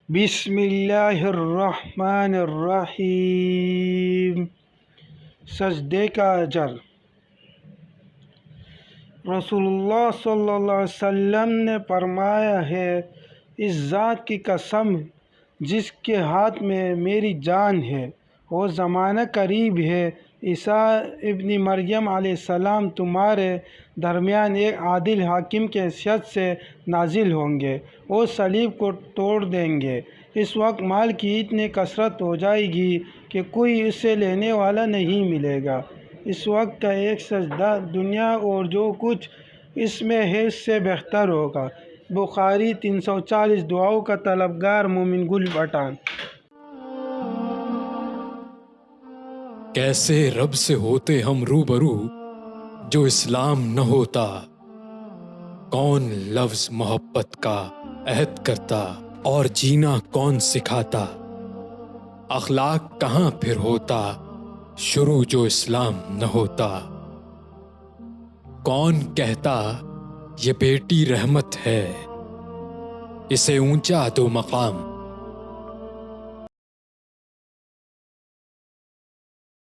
بسم اللہ الرحمن الرحیم۔ سجدے کا اجر۔ رسول اللہ صلی اللہ علیہ وسلم نے فرمایا ہے، اس ذات کی قسم جس کے ہاتھ میں میری جان ہے، وہ زمانہ قریب ہے، عیسیٰ ابن مریم علیہ السلام تمہارے درمیان ایک عادل حاکم کی حیثیت سے نازل ہوں گے۔ وہ صلیب کو توڑ دیں گے۔ اس وقت مال کی اتنی کثرت ہو جائے گی کہ کوئی اسے لینے والا نہیں ملے گا۔ اس وقت کا ایک سجدہ دنیا اور جو کچھ اس میں ہے اس سے بہتر ہوگا۔ بخاری 340۔ دعاؤں کا طلبگار مومن گل پٹھان۔ کیسے رب سے ہوتے ہم روبرو جو اسلام نہ ہوتا، کون لفظ محبت کا عہد کرتا اور جینا کون سکھاتا، اخلاق کہاں پھر ہوتا شروع جو اسلام نہ ہوتا، کون کہتا یہ بیٹی رحمت ہے، اسے اونچا دو مقام